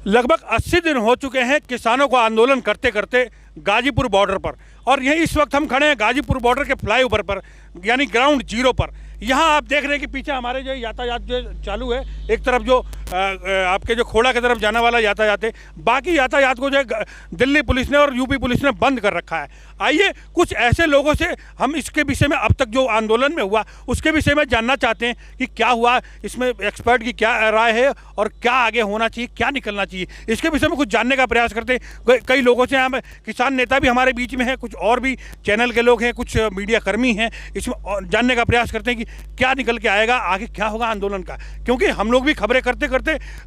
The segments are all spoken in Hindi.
लगभग 80 दिन हो चुके हैं किसानों को आंदोलन करते करते गाजीपुर बॉर्डर पर, और यही इस वक्त हम खड़े हैं गाजीपुर बॉर्डर के फ्लाईओवर पर, यानी ग्राउंड जीरो पर। यहाँ आप देख रहे हैं कि पीछे हमारे जो यातायात जो चालू है, एक तरफ जो आपके जो खोड़ा की तरफ जाने वाला यातायात है, बाकी यातायात को जो है दिल्ली पुलिस ने और यूपी पुलिस ने बंद कर रखा है। आइए कुछ ऐसे लोगों से हम इसके विषय में, अब तक जो आंदोलन में हुआ उसके विषय में जानना चाहते हैं कि क्या हुआ, इसमें एक्सपर्ट की क्या राय है और क्या आगे होना चाहिए, क्या निकलना चाहिए, इसके विषय में कुछ जानने का प्रयास करते हैं। कई लोगों से हम, किसान नेता भी हमारे बीच में हैं, कुछ और भी चैनल के लोग हैं, कुछ मीडिया कर्मी हैं, इसमें जानने का प्रयास करते हैं कि क्या निकल के आएगा, आगे क्या होगा आंदोलन का, क्योंकि हम लोग भी खबरें करते करते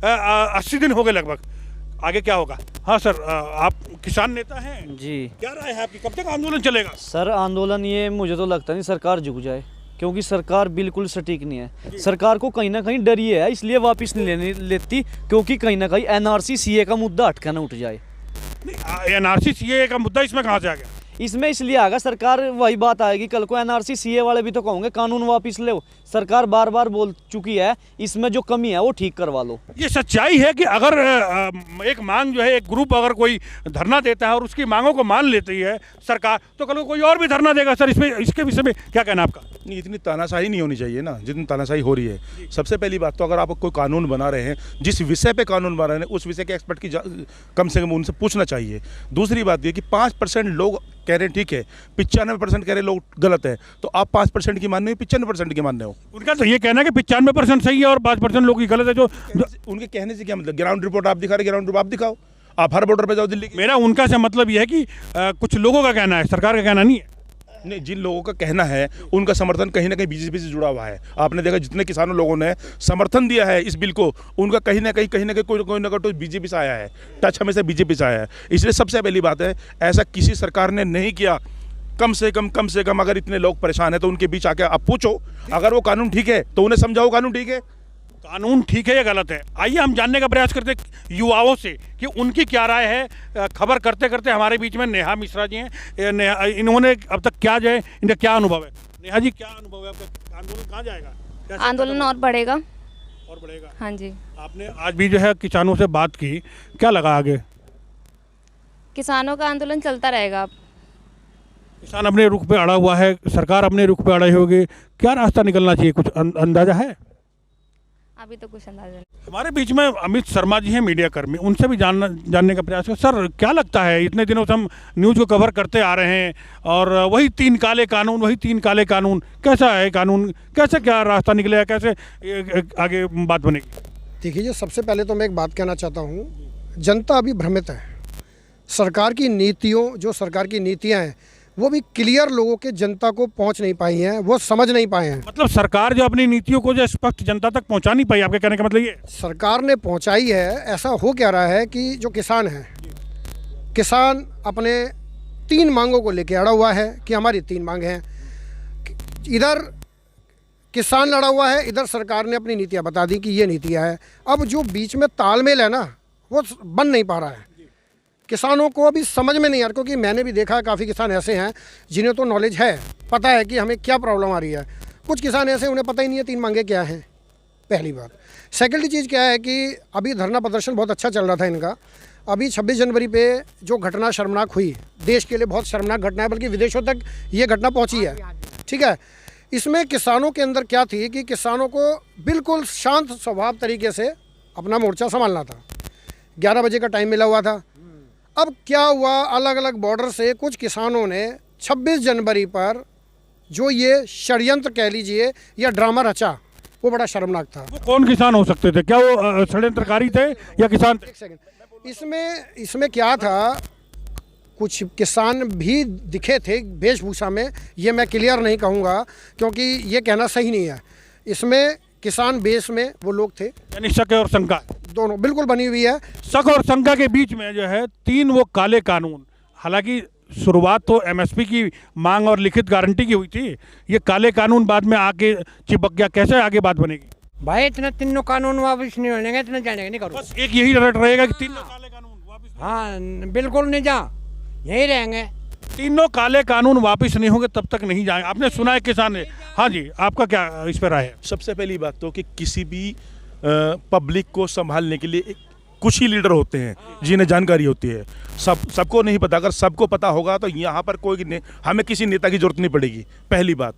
80 दिन हो गए लगभग, आगे क्या होगा। हाँ सर, आप किसान नेता हैं जी, क्या राय है आपकी, कब तक आंदोलन चलेगा? सर आंदोलन ये मुझे तो लगता नहीं सरकार झुक जाए, क्योंकि सरकार बिल्कुल सटीक नहीं है। सरकार को कहीं ना कहीं डर ये है, इसलिए वापस नहीं लेती, क्योंकि कहीं ना कहीं एनआरसी सीए का मुद्दा अटका ना उठ जाए। एनआरसी सीए का मुद्दा इसमें कहाँ से आ गया? इसमें इसलिए आएगा, सरकार वही बात आएगी कल को, एनआरसी सीए वाले भी तो कहोगे कानून वापस लो। सरकार बार बार बोल चुकी है, इसमें जो कमी है वो ठीक करवा लो। ये सच्चाई है कि अगर एक मांग जो है, एक ग्रुप अगर कोई धरना देता है और उसकी मांगों को मान लेती है सरकार, तो कल को कोई और भी धरना देगा। सर इसमें, इसके विषय में क्या कहना आपका? नहीं, इतनी तानाशाही नहीं होनी चाहिए ना जितनी तानाशाही हो रही है। सबसे पहली बात तो अगर आप कोई कानून बना रहे हैं, जिस विषय पे कानून बना रहे हैं उस विषय के एक्सपर्ट की कम से कम उनसे पूछना चाहिए। दूसरी बात ये कि 5% लोग कह रहे हैं ठीक है, 95% कह रहे लोग गलत है, तो आप 5% की मान रहे हो, 95% की मान रहे हो। उनका तो ये कहना है कि 95% सही है और 5% लोग की गलत है। जो उनके कहने से क्या मतलब? ग्राउंड रिपोर्ट आप दिखा रहे, ग्राउंड रिपोर्ट आप दिखाओ, आप हर बॉर्डर पे जाओ दिल्ली की। मेरा उनका से मतलब ये है कि कुछ लोगों का कहना है, सरकार का कहना नहीं है। नहीं, जिन लोगों का कहना है उनका समर्थन कहीं ना कहीं बीजेपी से जुड़ा हुआ है। आपने देखा जितने किसानों लोगों ने समर्थन दिया है इस बिल को, उनका कहीं ना कहीं कोई ना कोई बीजेपी से आया है, टच हमेशा बीजेपी से आया है। इसलिए सबसे पहली बात है, ऐसा किसी सरकार ने नहीं किया। कम से कम अगर इतने लोग परेशान हैं तो उनके बीच आके आप पूछो, अगर वो कानून ठीक है तो उन्हें समझाओ कानून ठीक है, कानून ठीक है या गलत है। आइए हम जानने का प्रयास करते युवाओं से कि उनकी क्या राय है। खबर करते करते हमारे बीच में नेहा मिश्रा जी हैं। नेहा, इन्होंने अब तक क्या जो है, इनका क्या अनुभव है? नेहा जी, क्या अनुभव है आपका? आंदोलन कहाँ जाएगा? आंदोलन और बढ़ेगा। और बढ़ेगा? हाँ जी। आपने आज भी जो है किसानों से बात की, क्या लगा आगे? किसानों का आंदोलन चलता रहेगा। किसान अपने रुख पे अड़ा हुआ है, सरकार अपने रुख पे अड़ी होगी, क्या रास्ता निकलना चाहिए, कुछ अंदाजा है? अभी तो कुछ अंदाजा नहीं। हमारे बीच में अमित शर्मा जी हैं, मीडिया कर्मी, उनसे भी जानने का प्रयास कर। सर क्या लगता है, इतने दिनों से हम न्यूज़ को कवर करते आ रहे हैं और वही तीन काले कानून, कैसा है कानून, कैसे क्या रास्ता निकलेगा, कैसे आगे बात बनेगी? देखिए जी, सबसे पहले तो मैं एक बात कहना चाहता हूँ, जनता अभी भ्रमित है। सरकार की नीतियाँ हैं वो भी क्लियर लोगों के जनता को पहुंच नहीं पाई हैं, वो समझ नहीं पाए हैं। मतलब सरकार जो अपनी नीतियों को जो स्पष्ट जनता तक पहुंचा नहीं पाई, आपके कहने का मतलब ये? सरकार ने पहुंचाई है, ऐसा हो क्या रहा है कि जो किसान हैं, किसान अपने 3 मांगों को लेकर अड़ा हुआ है कि हमारी 3 मांग हैं। इधर किसान लड़ा हुआ है, इधर सरकार ने अपनी नीतियाँ बता दी कि ये नीतियाँ है। अब जो बीच में तालमेल है ना, वो बन नहीं पा रहा है। किसानों को अभी समझ में नहीं आ रहा, क्योंकि मैंने भी देखा है काफ़ी किसान ऐसे हैं जिन्हें तो नॉलेज है, पता है कि हमें क्या प्रॉब्लम आ रही है। कुछ किसान ऐसे उन्हें पता ही नहीं है 3 मांगे क्या हैं, पहली बात। सेकेंडली चीज़ क्या है कि अभी धरना प्रदर्शन बहुत अच्छा चल रहा था इनका। अभी 26 जनवरी पे जो घटना शर्मनाक हुई, देश के लिए बहुत शर्मनाक घटना है, बल्कि विदेशों तक ये घटना पहुँची है, ठीक है। इसमें किसानों के अंदर क्या थी कि किसानों को बिल्कुल शांत स्वभाव तरीके से अपना मोर्चा संभालना था। 11 बजे का टाइम मिला हुआ था। अब क्या हुआ, अलग अलग बॉर्डर से कुछ किसानों ने 26 जनवरी पर जो ये षड्यंत्र कह लीजिए या ड्रामा रचा, वो बड़ा शर्मनाक था। वो कौन किसान हो सकते थे? क्या वो षड्यंत्रकारी थे या किसान थे? एक सेकंड, इसमें क्या था, कुछ किसान भी दिखे थे वेशभूषा में, ये मैं क्लियर नहीं कहूँगा क्योंकि ये कहना सही नहीं है। इसमें किसान बेस में वो लोग थे, यानी शक और शंका दोनों बिल्कुल बनी हुई है। शक और शंका के बीच में जो है 3 वो काले कानून, हालांकि शुरुआत तो एमएसपी की मांग और लिखित गारंटी की हुई थी, ये काले कानून बाद में आके चिपक गया, कैसे आगे बात बनेगी? भाई इतना 3 कानून वापस नहीं होने, इतना जाने नहीं करो। बस एक यही रट रहेगा कि 3 काले कानून वापस? हाँ बिल्कुल नहीं, जा यही रहेंगे। 3 काले कानून वापस नहीं होंगे तब तक नहीं जाएंगे। आपने सुना है किसान ने। हाँ जी, आपका क्या इस पर राय है? सबसे पहली बात तो कि किसी भी पब्लिक को संभालने के लिए कुछ ही लीडर होते हैं जिन्हें जानकारी होती है, सबको नहीं पता। अगर सबको पता होगा तो यहाँ पर हमें किसी नेता की जरूरत नहीं पड़ेगी। पहली बात,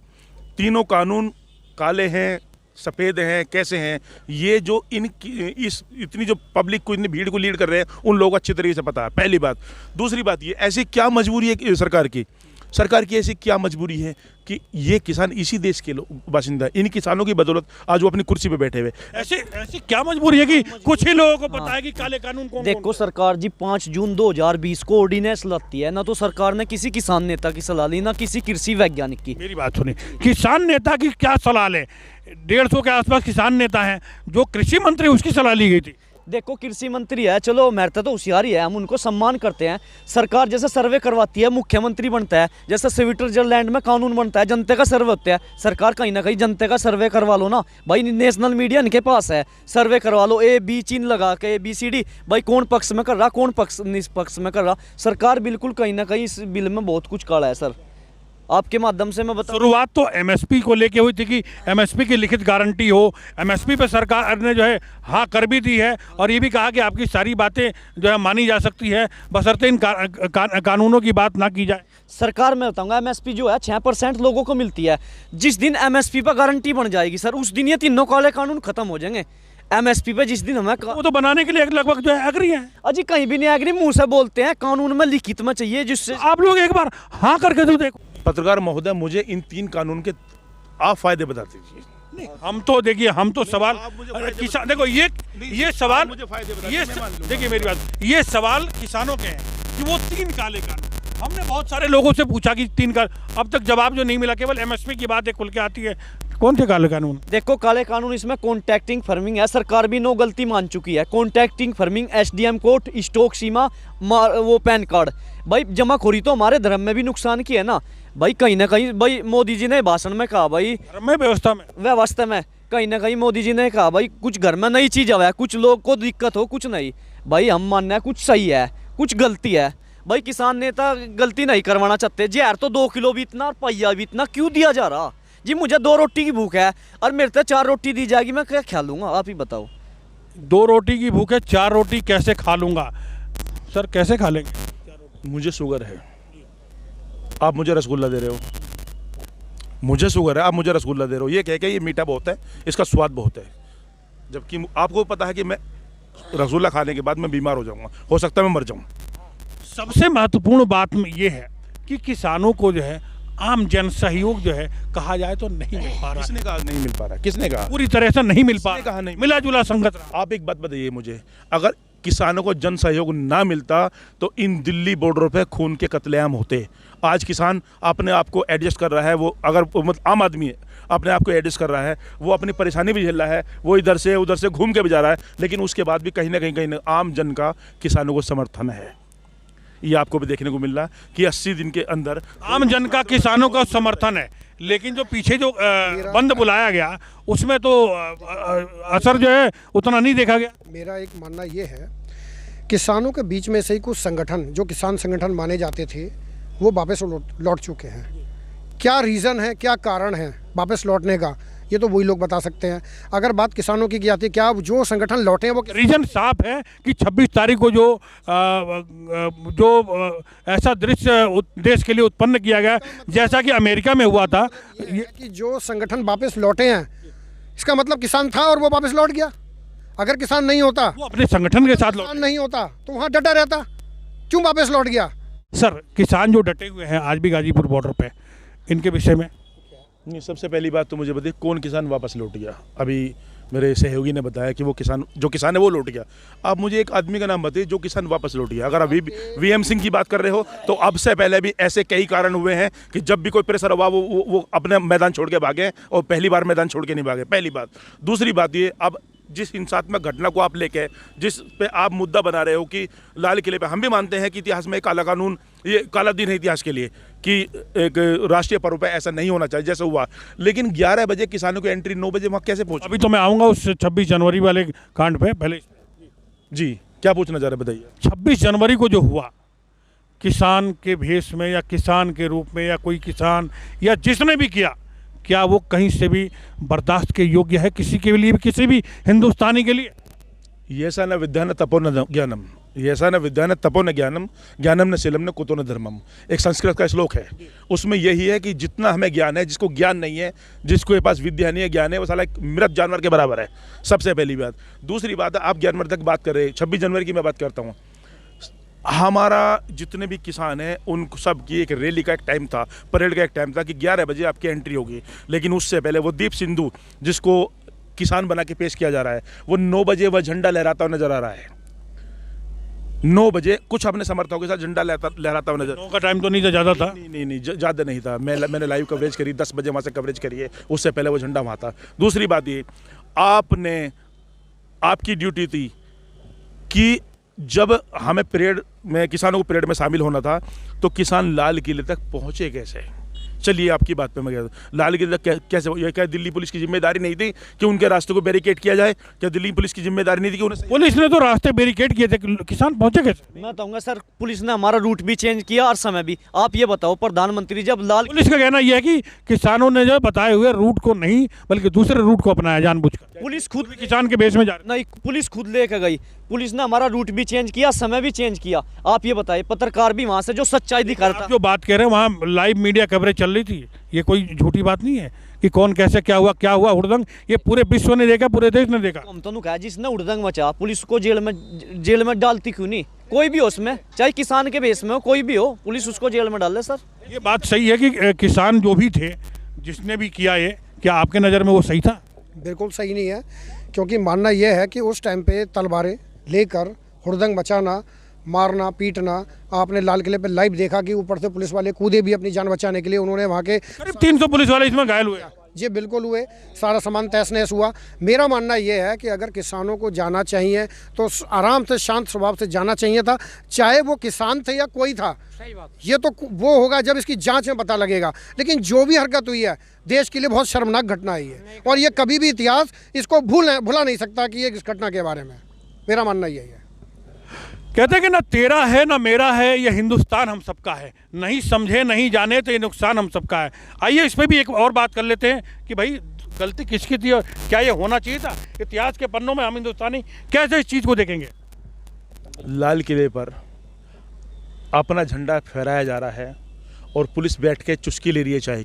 तीनों कानून काले हैं, सफ़ेद हैं, कैसे हैं, ये जो इतनी जो पब्लिक को, इतनी भीड़ को लीड कर रहे हैं, उन लोगों को अच्छी तरीके से पता है। पहली बात। दूसरी बात, ये ऐसी क्या मजबूरी है सरकार की ऐसी क्या मजबूरी है कि ये किसान इसी देश के बाशिंदा, इन किसानों की बदौलत आज वो अपनी कुर्सी पे बैठे हुए। ऐसी क्या मजबूरी है कि कुछ ही लोगों को पता है कि काले कानून कौन देखो सरकार जी 5 जून 2020 को ऑर्डिनेंस लाती है ना, तो सरकार ने किसी किसान नेता की सलाह ली, ना किसी कृषि वैज्ञानिक की। मेरी बात सुनिए, किसान नेता की क्या सलाह ले? 150 के आसपास किसान नेता हैं, जो कृषि मंत्री उसकी सलाह ली गई थी। देखो कृषि मंत्री है, चलो मेहता तो होशियार ही है, हम उनको सम्मान करते हैं। सरकार जैसे सर्वे करवाती है, मुख्यमंत्री बनता है, जैसे स्विट्जरलैंड में कानून बनता है, जनता का सर्वे होता है। सरकार कहीं ना कहीं जनता का सर्वे करवा लो ना भाई, नेशनल मीडिया इनके पास है, सर्वे करवा लो, A B चिन्ह लगा के ABCD, भाई कौन पक्ष में कर रहा, कौन निष्पक्ष में कर रहा। सरकार बिल्कुल कहीं ना कहीं इस बिल में बहुत कुछ काला है सर। आपके माध्यम से मैं बता, शुरुआत तो MSP को लेके हुई थी कि MSP की लिखित गारंटी हो। MSP पे सरकार ने जो है हाँ कर भी दी है, और ये भी कहा कि आपकी सारी बातें जो है मानी जा सकती है, बशर्ते इन कानूनों की बात ना की जाए। सरकार में बताऊंगा MSP जो है 6% लोगों को मिलती है। जिस दिन MSP पर गारंटी बन जाएगी सर, उस दिन ये तीनों काले कानून खत्म हो जाएंगे। MSP पे जिस दिन हमें वो तो बनाने के लिए लगभग जो है एग्री है। अजी कहीं भी नहीं एग्री, मुंह से बोलते हैं, कानून में लिखित में चाहिए, जिससे आप लोग एक बार हाँ करके तो देखो। पत्रकार महोदय, मुझे इन 3 कानून के आप फायदे बता दीजिए। हम तो देखिए, हम तो सवाल किसान, देखो ये सवाल, मुझे फायदे बता ये देखिए मेरी बात, ये सवाल किसानों के हैं कि वो 3 काले कानून, हमने बहुत सारे लोगों से पूछा कि 3 का, अब तक जवाब जो नहीं मिला। केवल MSP की बात एक खुल के आती है। कौन थे काले कानून? देखो काले कानून इसमें कॉन्ट्रैक्टिंग फार्मिंग है, सरकार भी नो गलती मान चुकी है। Contracting farming, SDM code, stock सीमा, वो पैन कार्ड, भाई जमाखोरी तो हमारे धर्म में भी नुकसान की है ना भाई। कहीं ना कहीं भाई मोदी जी ने भाषण में कहा, भाई व्यवस्था में कहीं ना कहीं मोदी जी ने कहा भाई कुछ घर में नई चीज़ आवे, कुछ लोग को दिक्कत हो, कुछ नहीं। भाई हम मानना है कुछ सही है, कुछ गलती है। भाई किसान नेता गलती नहीं करवाना चाहते। जहर तो 2 किलो भी इतना और पहिया भी इतना क्यों दिया जा रहा जी? मुझे 2 रोटी की भूख है और मेरे से 4 रोटी दी जाएगी, मैं क्या खा लूँगा? आप ही बताओ। 2 रोटी की भूख है, 4 रोटी कैसे खा लूँगा? सर कैसे खा लेंगे? मुझे शुगर है, आप मुझे रसगुल्ला दे रहे हो। मुझे शुगर है, आप मुझे रसगुल्ला दे रहे हो। ये कह के ये मीठा बहुत है, इसका स्वाद बहुत है, जबकि आपको पता है कि मैं रसगुल्ला खाने के बाद मैं बीमार हो जाऊंगा, हो सकता है मैं मर जाऊं। सबसे महत्वपूर्ण बात में ये है कि किसानों को जो है आम जन सहयोग जो है कहा जाए तो नहीं मिल पा रहा। किसने कहा नहीं मिल पा रहा? किसने कहा? पूरी तरह से नहीं मिल पा कहा नहीं मिला जुला संगत रहा। आप एक बात बताइए मुझे, अगर किसानों को जन सहयोग ना मिलता तो इन दिल्ली बॉर्डरों पे खून के कत्लेआम होते। आज किसान अपने आप को एडजस्ट कर रहा है, वो अगर मतलब आम आदमी है अपने आप को एडजस्ट कर रहा है, वो अपनी परेशानी भी झेल रहा है, वो इधर से उधर से घूम के भी जा रहा है, लेकिन उसके बाद भी कहीं ना कहीं आम जन का किसानों को समर्थन है। ये आपको भी देखने को मिल रहा है कि 80 दिन के अंदर आम जन का किसानों का समर्थन है, लेकिन जो पीछे जो बंद बुलाया गया उसमें तो असर जो है उतना नहीं देखा गया। मेरा एक मानना ये है, किसानों के बीच में से ही कुछ संगठन जो किसान संगठन माने जाते थे वो वापस लौट चुके हैं। क्या रीज़न है, क्या कारण है वापस लौटने का, ये तो वही लोग बता सकते हैं। अगर बात किसानों की आती है, क्या जो संगठन लौटे हैं वो रीजन साफ है कि 26 तारीख को जो ऐसा दृश्य देश के लिए उत्पन्न किया गया जैसा कि अमेरिका में हुआ था, कि जो संगठन वापस लौटे हैं इसका मतलब किसान था और वो वापस लौट गया। अगर किसान नहीं होता, वो अपने संगठन के साथ किसान नहीं होता तो वहाँ डटा रहता, क्यों वापस लौट गया? सर किसान जो डटे हुए हैं आज भी गाजीपुर बॉर्डर पे, इनके विषय में नहीं, सबसे पहली बात तो मुझे बताइए कौन किसान वापस लौट गया? अभी मेरे सहयोगी ने बताया कि वो किसान जो किसान है वो लौट गया। आप मुझे एक आदमी का नाम बताइए जो किसान वापस लौट गया। अगर अभी VM सिंह की बात कर रहे हो तो अब से पहले भी ऐसे कई कारण हुए हैं कि जब भी कोई प्रेशर हुआ वो अपने मैदान छोड़ के भागे, और पहली बार मैदान छोड़ के नहीं भागे, पहली बात। दूसरी बात ये, अब जिस हिंसात्मक घटना को आप लेके जिस पे आप मुद्दा बना रहे हो कि लाल किले पे, हम भी मानते हैं कि इतिहास में काला कानून, ये काला दिन है इतिहास के लिए कि एक राष्ट्रीय पर्व पे ऐसा नहीं होना चाहिए जैसा हुआ, लेकिन 11 बजे किसानों की एंट्री 9 बजे वहाँ कैसे पहुँच? अभी तो मैं आऊँगा उस 26 जनवरी वाले कांड पे। पहले जी क्या पूछना चाह रहे बताइए। 26 जनवरी को जो हुआ किसान के भेष में या किसान के रूप में या कोई किसान या जिसने भी किया, क्या वो कहीं से भी बर्दाश्त के योग्य है किसी के लिए, किसी भी हिंदुस्तानी के लिए? येसा न विद्या न तपो न ज्ञानम, येसा न विद्या न तपो न ज्ञानम, ज्ञानम न शीलम न कुतो न धर्मम। एक संस्कृत का श्लोक है, उसमें यही है कि जितना हमें ज्ञान है, जिसको ज्ञान नहीं है, जिसके पास विद्या नहीं है, ज्ञान है, वो साला एक मृत जानवर के बराबर है। सबसे पहली बात। दूसरी बात है, आप ज्ञानवर्धक बात कर रहे हैं, 26 जनवरी की मैं बात करता हूँ। हमारा जितने भी किसान हैं उन सब की एक रैली का एक टाइम था, परेड का एक टाइम था कि 11 बजे आपकी एंट्री होगी, लेकिन उससे पहले वो दीप सिंधु जिसको किसान बना के पेश किया जा रहा है, वो 9 बजे वह झंडा लहराता हुआ नजर आ रहा है। 9 बजे कुछ अपने समर्थकों के साथ झंडा लहराता हुआ नजर। 9 का टाइम तो नहीं था, ज़्यादा था। नहीं, ज़्यादा नहीं था। मैंने लाइव कवरेज करी, 10 बजे वहाँ से कवरेज करी है, उससे पहले वो झंडा वहाँ था। दूसरी बात ये, आपकी ड्यूटी थी कि जब हमें परेड में, किसानों को परेड में शामिल होना था, तो किसान लाल किले तक पहुँचे कैसे? चलिए आपकी बात पे मैं गया, लाल किले तक कैसे? ये क्या दिल्ली पुलिस की जिम्मेदारी नहीं थी कि उनके रास्ते को बैरिकेड किया जाए? क्या दिल्ली पुलिस की जिम्मेदारी नहीं थी कि उन्हें? पुलिस ने तो रास्ते बैरिकेड किए थे, किसान पहुंचे कैसे? मैं बताऊंगा सर, पुलिस ने हमारा रूट भी चेंज किया और समय भी। आप ये बताओ, प्रधानमंत्री जब लाल पुलिस का कहना यह है कि किसानों ने जो बताए हुए रूट को नहीं बल्कि दूसरे रूट को अपनाया जानबूझकर। पुलिस खुद किसान के बेस में जा रहे नहीं, पुलिस खुद लेकर गई। पुलिस ने हमारा रूट भी चेंज किया, समय भी चेंज किया। आप ये बताइए, पत्रकार भी वहां से जो सच्चाई दिखा रहा आप था। जो बात कह रहे हैं वहाँ लाइव मीडिया कवरेज चल रही थी, ये कोई झूठी बात नहीं है कि कौन कैसे क्या हुआ हुड़दंग, ये पूरे विश्व ने देखा, पूरे देश ने देखा। हम तो कहा जिसने हुड़दंग मचा, पुलिस को जेल में डालती क्यों नहीं? कोई भी हो उसमें, चाहे किसान के बेस में हो, कोई भी हो, पुलिस उसको जेल में डाल दे सर। ये बात सही है कि किसान जो भी थे, जिसने भी किया ये, क्या आपके नज़र में वो सही था? बिल्कुल सही नहीं है, क्योंकि मानना यह है कि उस टाइम पे तलवारें लेकर हुड़दंग मचाना, मारना, पीटना, आपने लाल किले पे लाइव देखा कि ऊपर से पुलिस वाले कूदे भी अपनी जान बचाने के लिए। उन्होंने वहाँ के करीब 300 पुलिस वाले इसमें घायल हुए। जी बिल्कुल हुए, सारा सामान तहस नहस हुआ। मेरा मानना यह है कि अगर किसानों को जाना चाहिए तो आराम से, शांत स्वभाव से जाना चाहिए था, चाहे वो किसान थे या कोई था। सही बात। ये तो वो होगा जब इसकी जांच में पता लगेगा, लेकिन जो भी हरकत हुई है देश के लिए बहुत शर्मनाक घटना है ये, और ये कभी भी इतिहास इसको भुला नहीं सकता कि ये इस घटना के बारे में। मेरा मानना यही है। कहते हैं कि ना तेरा है ना मेरा है, ये हिंदुस्तान हम सबका है, नहीं समझे नहीं जाने तो ये नुकसान हम सबका है। आइए इस पर भी एक और बात कर लेते हैं कि भाई गलती किसकी थी और क्या ये होना चाहिए था? इतिहास के पन्नों में हम हिंदुस्तानी कैसे इस चीज़ को देखेंगे? लाल किले पर अपना झंडा फहराया जा रहा है और पुलिस बैठ के चुस्की ले रही है, चाय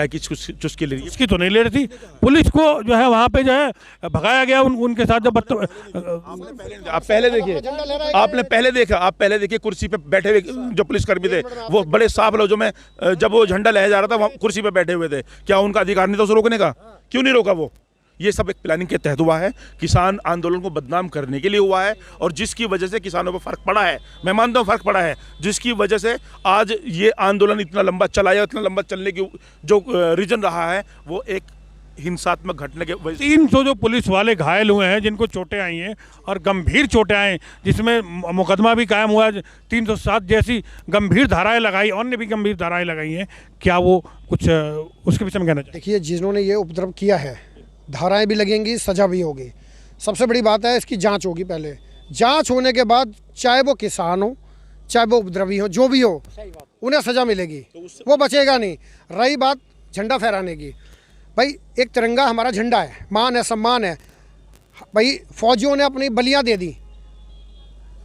की चुस्की ले रही है। इसकी तो नहीं ले रही थी पुलिस को, जो है वहाँ पे जो है भगाया गया उनके साथ। जब आप पहले देखिए, आप पहले देखिए कुर्सी पे बैठे हुए जो पुलिसकर्मी थे, वो बड़े साफ लफ्जों में जब वो झंडा लहराया जा रहा था, वहाँ कुर्सी पे बैठे हुए थे। क्या उनका अधिकार नहीं था उसे रोकने का? क्यों नहीं रोका वो? ये सब एक प्लानिंग के तहत हुआ है, किसान आंदोलन को बदनाम करने के लिए हुआ है, और जिसकी वजह से किसानों पर फर्क पड़ा है। मैं मानता हूँ फर्क पड़ा है, जिसकी वजह से आज ये आंदोलन इतना लंबा चला है। इतना लंबा चलने की जो रीजन रहा है, वो एक हिंसात्मक घटना के वजह से 300 जो पुलिस वाले घायल हुए हैं, जिनको चोटें आई हैं और गंभीर चोटें आई, जिसमें मुकदमा भी कायम हुआ, 307 जैसी गंभीर धाराएं लगाई, अन्य भी गंभीर धाराएं लगाई हैं। क्या वो कुछ उसके विषय में कहना चाहिए? देखिए, जिन्होंने ये उपद्रव किया है, धाराएं भी लगेंगी, सजा भी होगी। सबसे बड़ी बात है इसकी जांच होगी। पहले जांच होने के बाद चाहे वो किसान हो, चाहे वो उपद्रवी हो, जो भी हो, उन्हें सजा मिलेगी, वो बचेगा नहीं। रही बात झंडा फहराने की, भाई एक तिरंगा हमारा झंडा है, मान है, सम्मान है। भाई फौजियों ने अपनी बलियां दे दी,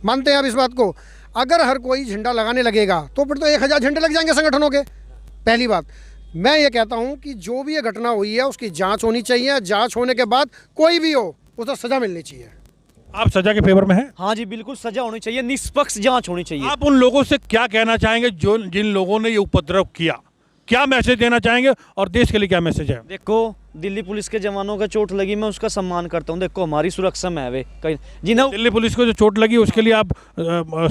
मानते हैं आप इस बात को? अगर हर कोई झंडा लगाने लगेगा तो फिर तो 1000 झंडे लग जाएंगे संगठनों के। पहली बात मैं ये कहता हूँ कि जो भी ये घटना हुई है उसकी जांच होनी चाहिए। जांच होने के बाद कोई भी हो उसे सजा मिलनी चाहिए। आप सजा के फेवर में हैं? हाँ जी, बिल्कुल सजा होनी चाहिए, निष्पक्ष जांच होनी चाहिए। आप उन लोगों से क्या कहना चाहेंगे जो जिन लोगों ने ये उपद्रव किया? क्या मैसेज देना चाहेंगे और देश के लिए क्या मैसेज है? देखो, दिल्ली पुलिस के जवानों का चोट लगी, मैं उसका सम्मान करता हूँ। देखो, हमारी सुरक्षा में है वे कहीं जिन्हें दिल्ली पुलिस को जो चोट लगी उसके लिए आप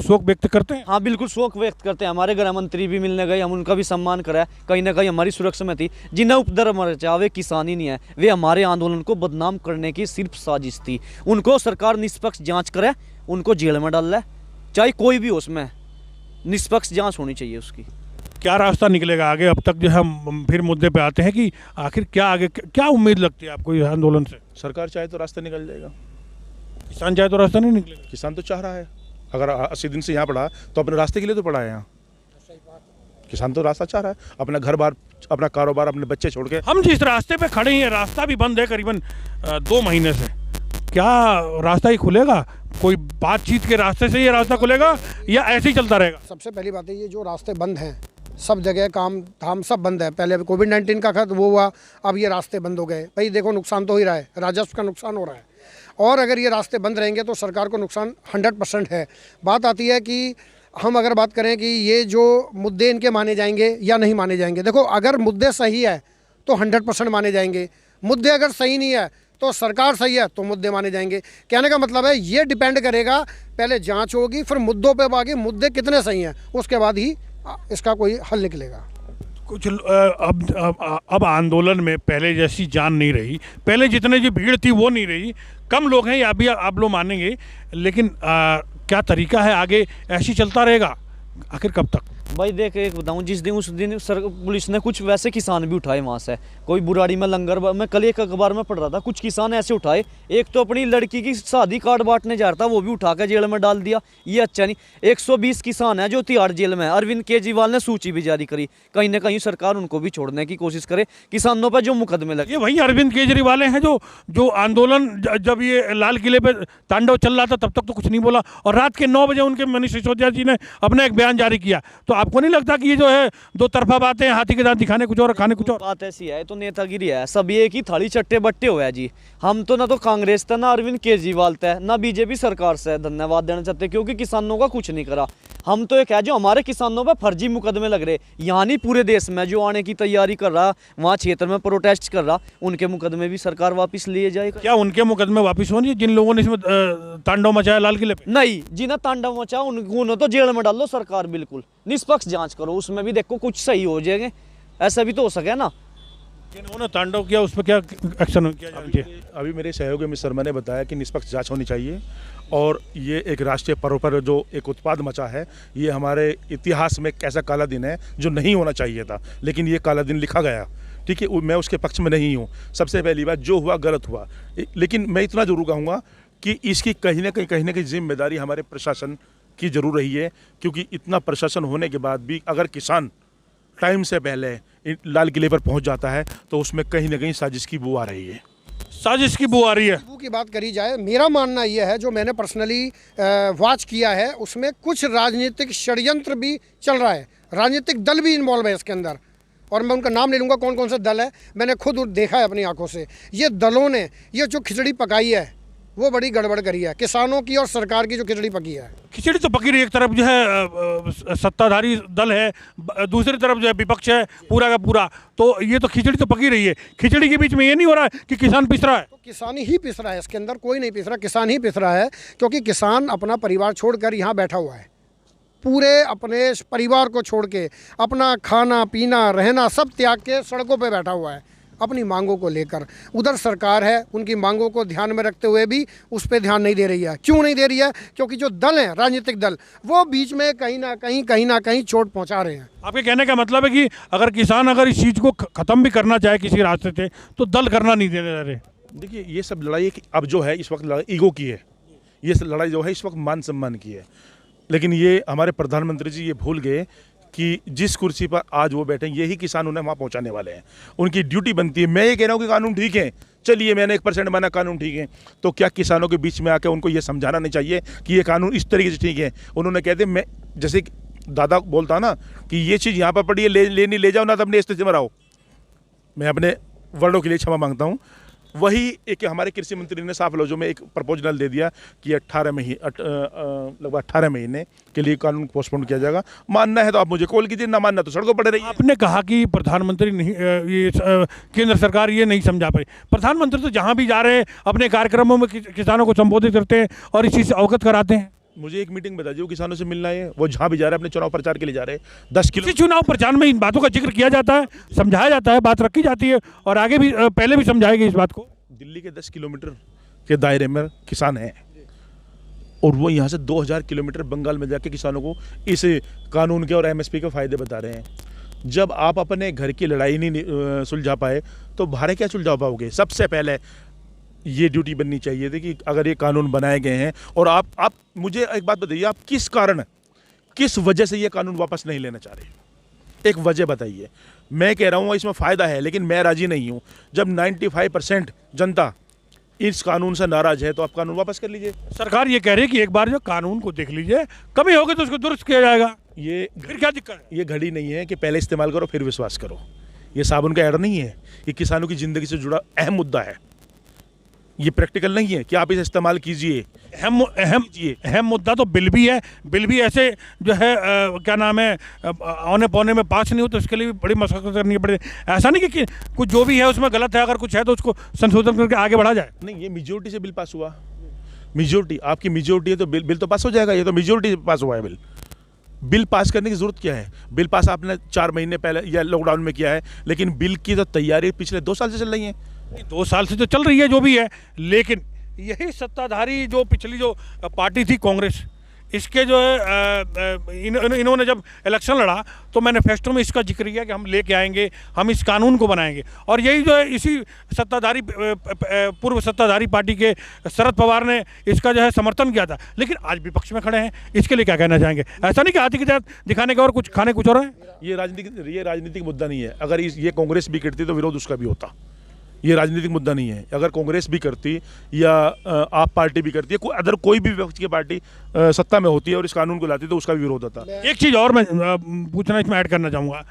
शोक व्यक्त करते हैं? हाँ, बिल्कुल शोक व्यक्त करते हैं। हमारे गृह मंत्री भी मिलने गए, हम उनका भी सम्मान करा। कहीं ना कहीं हमारी सुरक्षा में थी। जिन्हें उपद्रव मचा वे किसान ही नहीं है, वे हमारे आंदोलन को बदनाम करने की सिर्फ साजिश थी। उनको सरकार निष्पक्ष जाँच करे, उनको जेल में डाल ले, चाहे कोई भी हो, उसमें निष्पक्ष जाँच होनी चाहिए उसकी। क्या रास्ता निकलेगा आगे? अब तक जो हम फिर मुद्दे पे आते हैं कि आखिर क्या आगे, क्या उम्मीद लगती है आपको इस आंदोलन से? सरकार चाहे तो रास्ता निकल जाएगा, किसान चाहे तो रास्ता नहीं निकलेगा। किसान तो चाह रहा है। अगर 80 दिन से यहाँ पड़ा तो अपने रास्ते के लिए तो पड़ा है यहाँ। किसान तो रास्ता चाह रहा है, अपना घर बार, अपना कारोबार, अपने बच्चे छोड़ के। हम जिस रास्ते पे खड़े हैं, रास्ता भी बंद है करीबन 2 महीने से। क्या रास्ता ही खुलेगा? कोई बातचीत के रास्ते से ये रास्ता खुलेगा या ऐसे ही चलता रहेगा? सबसे पहली बात है, ये जो रास्ते बंद हैं, सब जगह काम धाम सब बंद है। पहले कोविड-19 का खत वो हुआ, अब ये रास्ते बंद हो गए। भाई देखो, नुकसान तो हो ही रहा है, राजस्व का नुकसान हो रहा है, और अगर ये रास्ते बंद रहेंगे तो सरकार को नुकसान 100% है। बात आती है कि हम अगर बात करें कि ये जो मुद्दे इनके माने जाएंगे या नहीं माने जाएंगे। देखो, अगर मुद्दे सही है तो 100% माने जाएंगे, मुद्दे अगर सही नहीं है तो सरकार सही है तो मुद्दे माने जाएंगे। कहने का मतलब है, ये डिपेंड करेगा, पहले जांच होगी, फिर मुद्दों पे आगे मुद्दे कितने सही हैं, उसके बाद ही इसका कोई हल निकलेगा। कुछ अब आंदोलन में पहले जैसी जान नहीं रही, पहले जितने जो भीड़ थी वो नहीं रही, कम लोग हैं, या भी आप लोग मानेंगे, लेकिन क्या तरीका है आगे? ऐसी चलता रहेगा आखिर कब तक? भाई देख, एक बताऊं, जिस दिन उस दिन पुलिस ने कुछ वैसे किसान भी उठाए वहाँ से, कोई बुराड़ी में लंगर, मैं कल एक अखबार में पढ़ रहा था, कुछ किसान ऐसे उठाए, एक तो अपनी लड़की की शादी कार्ड बांटने जा रहा था, वो भी उठा कर जेल में डाल दिया। ये अच्छा नहीं। 120 किसान हैं जो तिहाड़ जेल में है। अरविंद केजरीवाल ने सूची भी जारी करी, कहीं ना कहीं सरकार उनको भी छोड़ने की कोशिश करे, किसानों पर जो मुकदमे लगे। ये वही अरविंद केजरीवाल हैं जो आंदोलन जब ये लाल किले पे तांडव चल रहा था तब तक तो कुछ नहीं बोला, और रात के 9 बजे उनके मनीष सिसोदिया जी ने अपना एक बयान जारी किया। तो आपको नहीं लगता कि ये जो है दो तरफा बातें हैं, हाथी के दांत दिखाने कुछ और खाने कुछ और? बात ऐसी है, तो नेतागिरी है, सब एक ही थाली चट्टे बट्टे हुए हैं जी। हम तो ना तो कांग्रेस था, ना अरविंद केजरीवाल था, ना बीजेपी सरकार से धन्यवाद देना चाहते, क्योंकि किसानों का कुछ नहीं करा। हम तो एक है, जो हमारे किसानों पर फर्जी मुकदमे लग रहे, यहाँ नहीं पूरे देश में, जो आने की तैयारी कर रहा, वहाँ क्षेत्र में प्रोटेस्ट कर रहा, उनके मुकदमे भी सरकार वापस लिए जाएगा। क्या उनके मुकदमे वापस होंगे जिन लोगों ने इसमें तांडव मचाया लाल किले पे? नहीं, जिन्हें तांडव मचा उन्हें तो जेल में डाल दो सरकार, बिल्कुल निष्पक्ष जांच करो, उसमें भी देखो कुछ सही हो जाएंगे, ऐसा भी तो हो सके ना। जिन्होंने तांडव किया उस पर क्या एक्शन किया जाना चाहिए? अभी मेरे सहयोगी मिस्टर शर्मा ने बताया कि निष्पक्ष जांच होनी चाहिए, और ये एक राष्ट्रीय पर्व पर जो एक उत्पाद मचा है, ये हमारे इतिहास में एक ऐसा काला दिन है जो नहीं होना चाहिए था, लेकिन ये काला दिन लिखा गया। ठीक है, मैं उसके पक्ष में नहीं हूँ। सबसे पहली बात, जो हुआ गलत हुआ, लेकिन मैं इतना जरूर कहूँगा कि इसकी कहीं ना कहीं जिम्मेदारी हमारे प्रशासन की जरूर रही है, क्योंकि इतना प्रशासन होने के बाद भी अगर किसान टाइम से पहले लाल किले पर पहुंच जाता है तो उसमें कहीं ना कहीं साजिश की बू आ रही है। साजिश की बू आ रही है। बू की बात करी जाए, मेरा मानना यह है, जो मैंने पर्सनली वॉच किया है, उसमें कुछ राजनीतिक षड्यंत्र भी चल रहा है, राजनीतिक दल भी इन्वॉल्व है इसके अंदर, और मैं उनका नाम ले लूँगा कौन कौन से दल है। मैंने खुद देखा है अपनी आंखों से। ये दलों ने ये जो खिचड़ी पकाई है वो बड़ी गड़बड़ करी है, किसानों की और सरकार की जो खिचड़ी पकी है। खिचड़ी तो पकी रही, एक तरफ जो है सत्ताधारी दल है, दूसरी तरफ जो है विपक्ष है पूरा का पूरा, तो ये तो खिचड़ी तो पकी रही है। खिचड़ी के बीच में ये नहीं हो रहा है कि किसान पिस रहा है? तो किसान ही पिस रहा है, इसके अंदर कोई नहीं पिस रहा, किसान ही पिस रहा है, क्योंकि किसान अपना परिवार छोड़कर यहाँ बैठा हुआ है, पूरे अपने परिवार को छोड़ के, अपना खाना पीना रहना सब त्याग के सड़कों पे बैठा हुआ है अपनी मांगों को लेकर। उधर सरकार है, उनकी मांगों को ध्यान में रखते हुए भी उस पर ध्यान नहीं दे रही है। क्यों नहीं दे रही है? क्योंकि जो दल हैं, राजनीतिक दल, वो बीच में कहीं ना कहीं चोट पहुंचा रहे हैं। आपके कहने का मतलब है कि अगर किसान अगर इस चीज़ को ख़त्म भी करना चाहे किसी रास्ते से, तो दल करना नहीं दे रहे। देखिए, ये सब लड़ाई अब जो है इस वक्त लड़ाई ईगो की है, ये लड़ाई जो है इस वक्त मान सम्मान की है। लेकिन ये हमारे प्रधानमंत्री जी ये भूल गए कि जिस कुर्सी पर आज वो बैठे यही किसान उन्हें वहाँ पहुँचाने वाले हैं, उनकी ड्यूटी बनती है। मैं ये कह रहा हूँ कि कानून ठीक है, चलिए मैंने 1% माना कानून ठीक है, तो क्या किसानों के बीच में आकर उनको ये समझाना नहीं चाहिए कि ये कानून इस तरीके से ठीक है? उन्होंने कहते मैं जैसे दादा बोलता ना कि ये चीज़ यहाँ पर पड़ी है, ले जाओ ना, तो अपने स्थिति में रहो। मैं अपने वर्डों के लिए क्षमा मांगता हूँ। वही एक हमारे कृषि मंत्री ने साफ लफ्जों में एक प्रपोजल दे दिया कि लगभग 18 महीने के लिए कानून पोस्टपोन किया जाएगा। मानना है तो आप मुझे कॉल कीजिए, ना मानना तो सड़कों पर रही। आपने कहा कि प्रधानमंत्री नहीं, ये केंद्र सरकार ये नहीं समझा पाई। प्रधानमंत्री तो जहाँ भी जा रहे हैं अपने कार्यक्रमों में किसानों को संबोधित करते हैं और इस चीज़ से अवगत कराते हैं। मुझे एक मीटिंग बता दीजिए, वो किसानों से मिलना है, वो जहाँ भी जा रहे हैं अपने चुनाव प्रचार के लिए जा रहे हैं। 10 किलो चुनाव प्रचार में इन बातों का जिक्र किया जाता है, समझाया जाता है, बात रखी जाती है, और आगे भी पहले भी समझाएगी इस बात को। दिल्ली के 10 किलोमीटर के दायरे में किसान हैं, और वो यहाँ से 2000 किलोमीटर बंगाल में जाके किसानों को इस कानून के और एमएसपी के फायदे बता रहे हैं। जब आप अपने घर की लड़ाई नहीं सुलझा पाए तो बाहर क्या सुलझा पाओगे? सबसे पहले ये ड्यूटी बननी चाहिए थी कि अगर ये कानून बनाए गए हैं, और आप मुझे एक बात बताइए, आप किस कारण, किस वजह से ये कानून वापस नहीं लेना चाह रहे? एक वजह बताइए। मैं कह रहा हूँ इसमें फ़ायदा है, लेकिन मैं राजी नहीं हूँ। जब 95% जनता इस कानून से नाराज है तो आप कानून वापस कर लीजिए। सरकार ये कह रही है कि एक बार जो कानून को देख लीजिए, कमी होगी तो उसको दुरुस्त किया जाएगा। ये फिर क्या दिक्कत है? ये घड़ी नहीं है कि पहले इस्तेमाल करो फिर विश्वास करो। ये साबुन का ऐड नहीं है, ये किसानों की ज़िंदगी से जुड़ा अहम मुद्दा है। ये प्रैक्टिकल नहीं है कि आप इसे इस्तेमाल कीजिए। अहम मुद्दा तो बिल भी है। बिल भी ऐसे जो है क्या नाम है औने पौने में पास नहीं हो तो उसके लिए भी बड़ी मशक्कत करनी पड़े। ऐसा नहीं कि कुछ जो भी है उसमें गलत है, अगर कुछ है तो उसको संशोधन करके आगे बढ़ा जाए। नहीं, ये मेजोरिटी से बिल पास हुआ। मेजोरिटी आपकी मेजोरिटी है तो बिल तो पास हो जाएगा। ये तो मेजोरिटी पास हुआ है। बिल पास करने की जरूरत क्या है? बिल पास आपने 4 महीने पहले या लॉकडाउन में किया है, लेकिन बिल की तो तैयारी पिछले 2 साल से चल रही है। 2 साल से तो चल रही है जो भी है, लेकिन यही सत्ताधारी जो पिछली जो पार्टी थी कांग्रेस, इसके जो है इन्होंने जब इलेक्शन लड़ा तो मैनिफेस्टो में इसका जिक्र किया कि हम लेके आएंगे, हम इस कानून को बनाएंगे। और यही जो है इसी सत्ताधारी पूर्व सत्ताधारी पार्टी के शरद पवार ने इसका जो है समर्थन किया था, लेकिन आज विपक्ष में खड़े हैं। इसके लिए क्या कहना चाहेंगे? ऐसा नहीं कि हाथी के साथ दिखाने का और कुछ खाने कुछ और है। ये राजनीतिक मुद्दा नहीं है। अगर ये कांग्रेस भी करती तो विरोध उसका भी होता। ये राजनीतिक मुद्दा नहीं है। अगर कांग्रेस भी करती या आप पार्टी भी करती है, अदर कोई भी विपक्ष की पार्टी सत्ता में होती है और इस कानून को लाती है तो उसका भी विरोध होता। एक चीज़ और मैं पूछना इसमें ऐड करना चाहूँगा,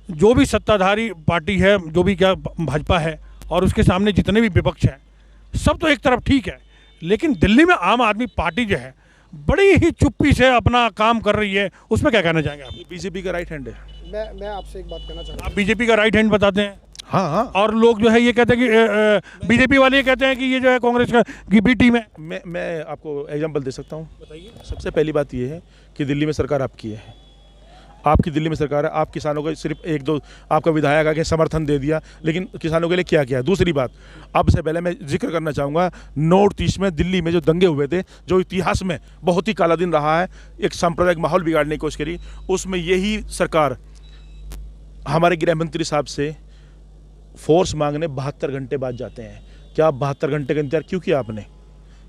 जो भी सत्ताधारी पार्टी है, जो भी क्या भाजपा है और उसके सामने जितने भी विपक्ष हैं, सब तो एक तरफ ठीक है, लेकिन दिल्ली में आम आदमी पार्टी जो है बड़ी ही चुप्पी से अपना काम कर रही है। उसमें क्या कहना चाहेंगे आप? बीजेपी का राइट हैंड है। मैं आपसे एक बात कहना चाहूँगा। आप बीजेपी का राइट हैंड बताते हैं। हाँ। और लोग जो है ये कहते हैं कि बीजेपी वाले ये कहते हैं कि ये जो है कांग्रेस की बी टीम है। मैं आपको एग्जांपल दे सकता हूँ। बताइए। सबसे पहली बात ये है कि दिल्ली में सरकार आपकी है। आपकी दिल्ली में सरकार है। आप किसानों को सिर्फ 1-2 आपका विधायक आके समर्थन दे दिया, लेकिन किसानों के लिए क्या किया? दूसरी बात, अब से पहले मैं जिक्र करना चाहूँगा, नॉर्थ ईस्ट में दिल्ली में जो दंगे हुए थे, जो इतिहास में बहुत ही काला दिन रहा है, एक सांप्रदायिक माहौल बिगाड़ने की कोशिश करी, उसमें यही सरकार हमारे गृह मंत्री साहब से फोर्स मांगने 72 घंटे बाद जाते हैं। क्या आप 72 घंटे का इंतजार क्यों किया आपने?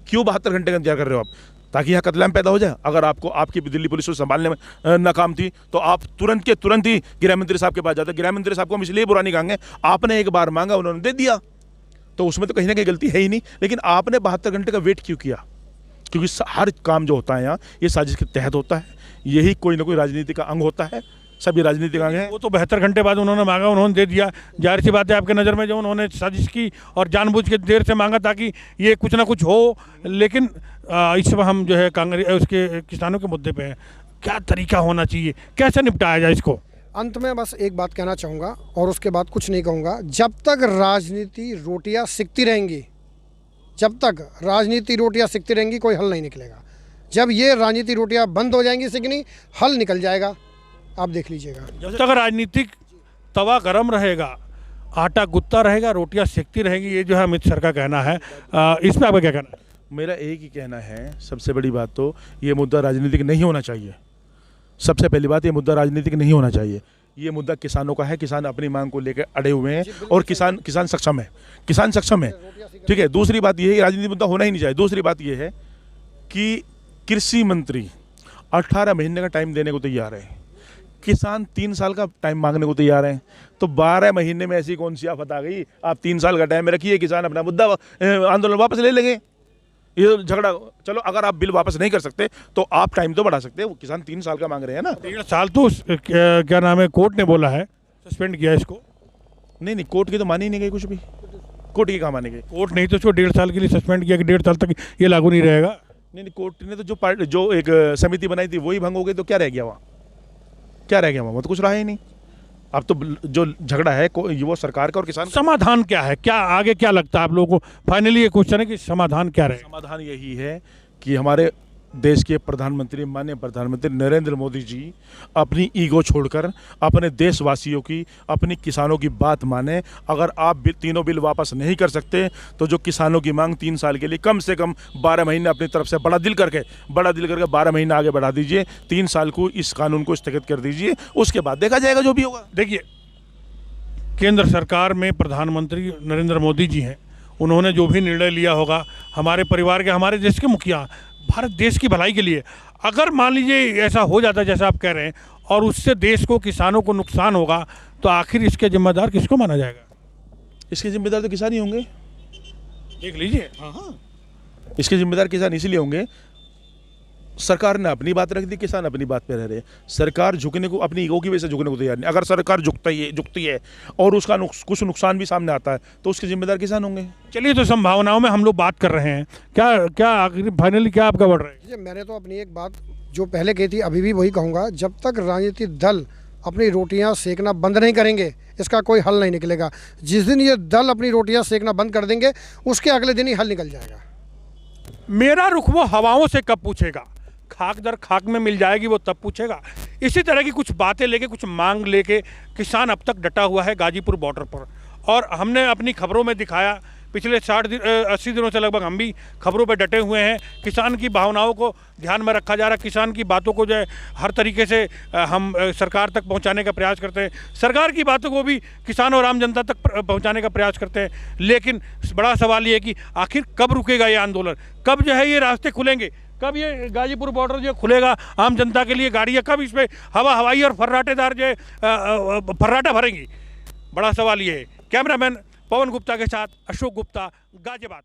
क्यों 72 घंटे का इंतजार कर रहे हो आप? ताकि यहाँ कत्लेआम पैदा हो जाए। अगर आपको आपकी दिल्ली पुलिस को संभालने में नाकाम थी तो आप तुरंत ही गृह मंत्री साहब के पास जाते। गृह मंत्री साहब को हम इसलिए बुरा नहीं कहेंगे, आपने एक बार मांगा, उन्होंने दे दिया, तो उसमें तो कहीं ना कहीं गलती है ही नहीं। लेकिन आपने 72 घंटे का वेट क्यों किया? क्योंकि हर काम जो होता है यहाँ ये साजिश के तहत होता है। यही कोई ना कोई राजनीति का अंग होता है। सभी राजनीतिक अंग हैं। वो तो 72 घंटे बाद उन्होंने मांगा, उन्होंने दे दिया। जाहिर सी बात है आपके नज़र में जो उन्होंने साजिश की और जानबूझ के देर से मांगा ताकि ये कुछ ना कुछ हो। लेकिन इस समय हम जो है कांग्रेस उसके किसानों के मुद्दे पे हैं, क्या तरीका होना चाहिए, कैसे निपटाया जाए इसको? अंत में बस एक बात कहना चाहूँगा और उसके बाद कुछ नहीं कहूँगा। जब तक राजनीति रोटियाँ सिकती रहेंगी, कोई हल नहीं निकलेगा। जब ये राजनीति रोटियाँ बंद हो जाएंगी सिकनी, हल निकल जाएगा। आप देख लीजिएगा। जब तक राजनीतिक तवा गर्म रहेगा, आटा गुत्ता रहेगा, रोटियां सेकती रहेंगी, ये जो है अमित सर का कहना है। इस पर आपका क्या कहना है? मेरा एक ही कहना है, सबसे बड़ी बात तो ये मुद्दा राजनीतिक नहीं होना चाहिए। सबसे पहली बात, ये मुद्दा राजनीतिक नहीं होना चाहिए। ये मुद्दा किसानों का है। किसान अपनी मांग को लेकर अड़े हुए हैं और किसान सक्षम है। ठीक है। दूसरी बात ये है, राजनीतिक मुद्दा होना ही नहीं चाहिए। दूसरी बात ये है कि कृषि मंत्री 18 महीने का टाइम देने को तैयार है, किसान 3 साल का टाइम मांगने को तैयार हैं। तो 12 महीने में ऐसी कौन सी आफत आ गई? आप 3 साल का टाइम रखिए, किसान अपना मुद्दा आंदोलन वापस ले लेंगे। ये झगड़ा, चलो अगर आप बिल वापस नहीं कर सकते तो आप टाइम तो बढ़ा सकते हैं। वो किसान 3 साल का मांग रहे हैं ना। 1.5 साल तो क्या नाम है, कोर्ट ने बोला है, सस्पेंड किया इसको। नहीं, कोर्ट की तो मानी नहीं गई कुछ भी। कोर्ट की कहाँ मानी गई? कोर्ट नहीं तो इसको 1.5 साल के लिए सस्पेंड किया कि 1.5 साल तक ये लागू नहीं रहेगा। नहीं, कोर्ट ने तो जो एक समिति बनाई थी वही भंग हो गई, तो क्या रह गया वहाँ? वो तो कुछ रहा ही नहीं। अब तो जो झगड़ा है वो सरकार का और किसान का। समाधान क्या है? क्या आगे क्या लगता है आप लोगों को? फाइनली ये क्वेश्चन है कि समाधान क्या रहे? समाधान यही है कि हमारे देश के प्रधानमंत्री, माननीय प्रधानमंत्री नरेंद्र मोदी जी अपनी ईगो छोड़कर अपने देशवासियों की, अपनी किसानों की बात माने। अगर आप तीनों बिल वापस नहीं कर सकते तो जो किसानों की मांग 3 साल के लिए कम से कम 12 महीने अपनी तरफ से बड़ा दिल करके 12 महीने आगे बढ़ा दीजिए। 3 साल को इस कानून को स्थगित कर दीजिए, उसके बाद देखा जाएगा जो भी होगा। देखिए, केंद्र सरकार में प्रधानमंत्री नरेंद्र मोदी जी हैं, उन्होंने जो भी निर्णय लिया होगा हमारे परिवार के, हमारे देश के मुखिया, भारत देश की भलाई के लिए, अगर मान लीजिए ऐसा हो जाता है जैसा आप कह रहे हैं और उससे देश को, किसानों को नुकसान होगा, तो आखिर इसके जिम्मेदार किसको माना जाएगा? इसके जिम्मेदार तो किसान ही होंगे। देख लीजिए। इसके जिम्मेदार किसान इसीलिए होंगे, सरकार ने अपनी बात रख दी, किसान अपनी बात पे रह रहे हैं। सरकार झुकने को, अपनी ईगो की वजह से झुकने को तैयार नहीं। अगर सरकार झुकती है और उसका कुछ नुकसान भी सामने आता है तो उसके जिम्मेदार किसान होंगे। चलिए, तो संभावनाओं में हम लोग बात कर रहे हैं, क्या आखिर फाइनली क्या आपका बढ़ रहा है? ये मैंने तो अपनी एक बात जो पहले कही थी अभी भी वही कहूँगा, जब तक राजनीतिक दल अपनी रोटियां सेकना बंद नहीं करेंगे इसका कोई हल नहीं निकलेगा। जिस दिन ये दल अपनी रोटियां सेकना बंद कर देंगे उसके अगले दिन ही हल निकल जाएगा। मेरा रुख वो हवाओं से कब पूछेगा, खाक दर खाक में मिल जाएगी वो तब पूछेगा। इसी तरह की कुछ बातें लेके, कुछ मांग लेके किसान अब तक डटा हुआ है गाजीपुर बॉर्डर पर। और हमने अपनी खबरों में दिखाया, पिछले 80 दिनों से लगभग हम भी खबरों पर डटे हुए हैं। किसान की भावनाओं को ध्यान में रखा जा रहा है, किसान की बातों को जो है हर तरीके से हम सरकार तक पहुंचाने का प्रयास करते हैं, सरकार की बातों को भी किसान और आम जनता तक पहुंचाने का प्रयास करते हैं। लेकिन बड़ा सवाल ये है कि आखिर कब रुकेगा ये आंदोलन, कब जो है ये रास्ते खुलेंगे, कब ये गाजीपुर बॉर्डर जो खुलेगा आम जनता के लिए, गाड़ियाँ कब इस पर हवाई और फर्राटेदार जो है फर्राटा भरेंगी, बड़ा सवाल ये है। कैमरामैन पवन गुप्ता के साथ अशोक गुप्ता, गाजियाबाद।